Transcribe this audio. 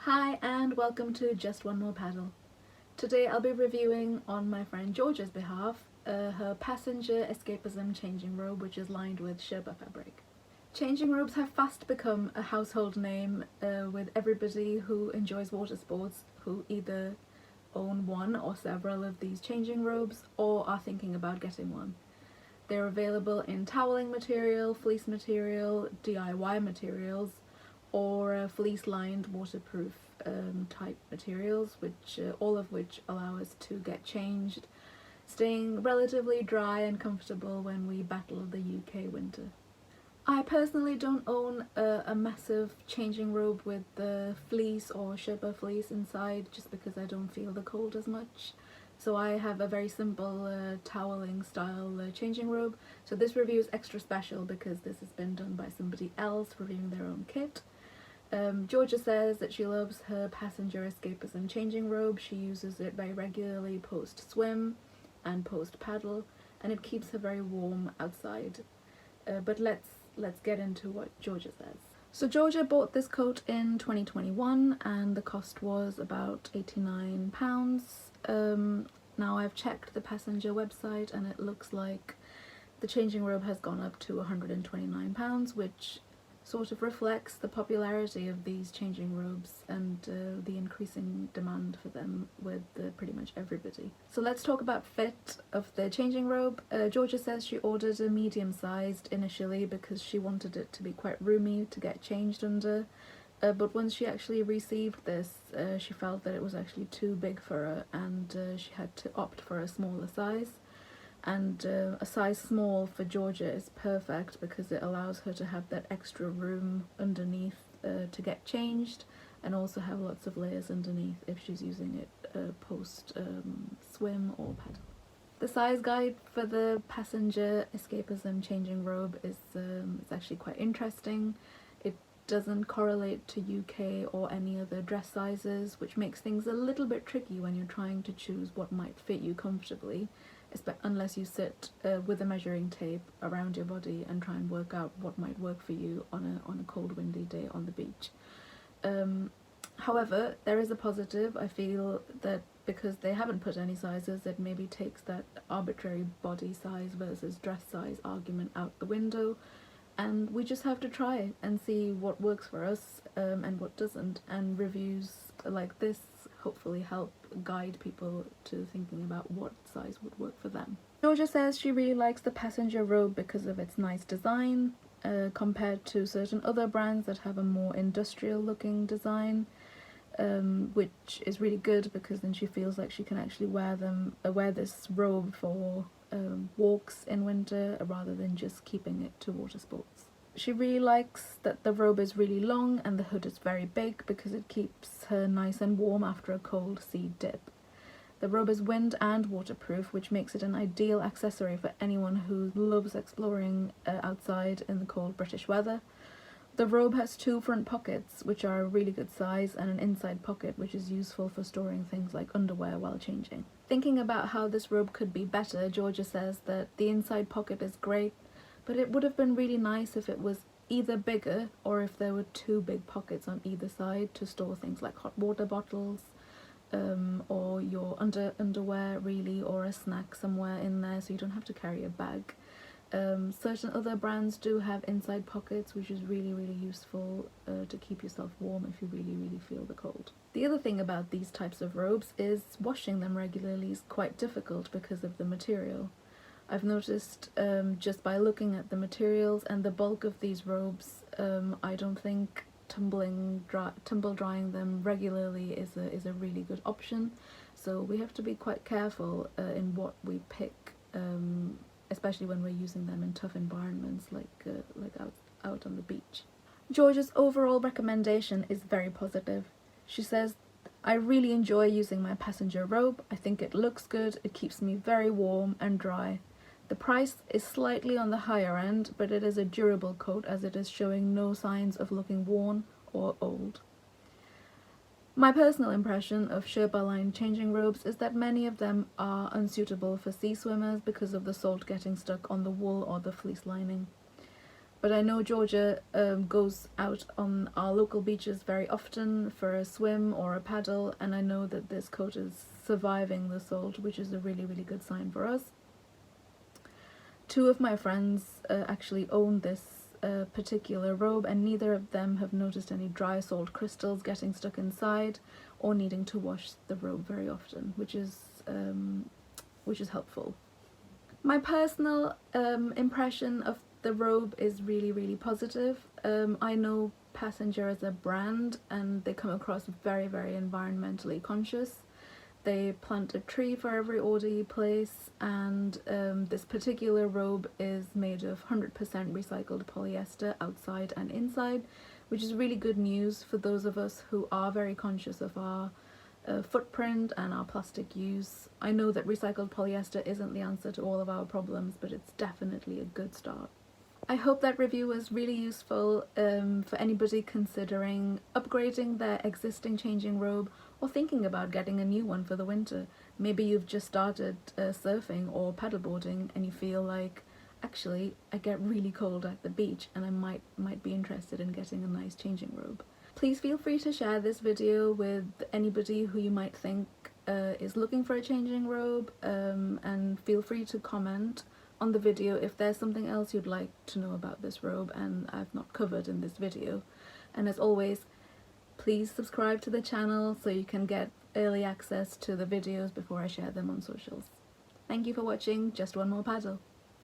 Hi and welcome to Just One More Paddle. Today I'll be reviewing on my friend Georgia's behalf her Passenger Escapism Changing Robe, which is lined with sherpa fabric. Changing robes have fast become a household name with everybody who enjoys water sports who either own one or several of these changing robes or are thinking about getting one. They're available in toweling material, fleece material, DIY materials, or fleece-lined waterproof type materials, which all of which allow us to get changed, staying relatively dry and comfortable when we battle the UK winter. I personally don't own a massive changing robe with the fleece or sherpa fleece inside, just because I don't feel the cold as much. So I have a very simple toweling style changing robe. So this review is extra special because this has been done by somebody else reviewing their own kit. Georgia says that she loves her Passenger Escapism Changing Robe. She uses it very regularly post-swim and post-paddle, and it keeps her very warm outside. But let's get into what Georgia says. So Georgia bought this coat in 2021 and the cost was about £89. Now I've checked the Passenger website and it looks like the changing robe has gone up to £129, which sort of reflects the popularity of these changing robes and the increasing demand for them with pretty much everybody. So let's talk about fit of the changing robe. Georgia says she ordered a medium-sized initially because she wanted it to be quite roomy to get changed under, but once she actually received this, she felt that it was actually too big for her and she had to opt for a smaller size. And a size small for Georgia is perfect because it allows her to have that extra room underneath to get changed, and also have lots of layers underneath if she's using it post swim or paddle. The size guide for the Passenger Escapism Changing Robe is it's actually quite interesting. It doesn't correlate to UK or any other dress sizes, which makes things a little bit tricky when you're trying to choose what might fit you comfortably, unless you sit with a measuring tape around your body and try and work out what might work for you on a cold windy day on the beach. However, there is a positive. I feel that because they haven't put any sizes, it maybe takes that arbitrary body size versus dress size argument out the window, and we just have to try and see what works for us and what doesn't, and reviews like this hopefully help guide people to thinking about what size would work for them. Georgia says she really likes the Passenger robe because of its nice design, compared to certain other brands that have a more industrial looking design, which is really good because then she feels like she can actually wear this robe for walks in winter rather than just keeping it to water sports. She really likes that the robe is really long and the hood is very big because it keeps her nice and warm after a cold sea dip. The robe is wind and waterproof, which makes it an ideal accessory for anyone who loves exploring outside in the cold British weather. The robe has two front pockets, which are a really good size, and an inside pocket, which is useful for storing things like underwear while changing. Thinking about how this robe could be better, Georgia says that the inside pocket is great, but it would have been really nice if it was either bigger or if there were two big pockets on either side to store things like hot water bottles or your underwear really, or a snack somewhere in there so you don't have to carry a bag. Certain other brands do have inside pockets, which is really useful to keep yourself warm if you really feel the cold. The other thing about these types of robes is washing them regularly is quite difficult because of the material. I've noticed just by looking at the materials and the bulk of these robes, I don't think tumble drying them regularly is a really good option. So we have to be quite careful in what we pick, especially when we're using them in tough environments like out on the beach. Georgia's overall recommendation is very positive. She says, "I really enjoy using my Passenger robe. I think it looks good, it keeps me very warm and dry. The price is slightly on the higher end, but it is a durable coat as it is showing no signs of looking worn or old." My personal impression of sherpa-lined changing robes is that many of them are unsuitable for sea swimmers because of the salt getting stuck on the wool or the fleece lining. But I know Georgia goes out on our local beaches very often for a swim or a paddle, and I know that this coat is surviving the salt, which is a really, really good sign for us. Two of my friends actually own this particular robe, and neither of them have noticed any dry salt crystals getting stuck inside or needing to wash the robe very often, which is helpful. My personal impression of the robe is really, really positive. I know Passenger as a brand, and they come across very, very environmentally conscious. They plant a tree for every order you place, and this particular robe is made of 100% recycled polyester outside and inside, which is really good news for those of us who are very conscious of our footprint and our plastic use. I know that recycled polyester isn't the answer to all of our problems, but it's definitely a good start. I hope that review was really useful for anybody considering upgrading their existing changing robe or thinking about getting a new one for the winter. Maybe you've just started surfing or paddleboarding and you feel like, actually, I get really cold at the beach and I might be interested in getting a nice changing robe. Please feel free to share this video with anybody who you might think is looking for a changing robe, and feel free to comment on the video if there's something else you'd like to know about this robe and I've not covered in this video. And as always, please subscribe to the channel so you can get early access to the videos before I share them on socials. Thank you for watching Just One More Paddle.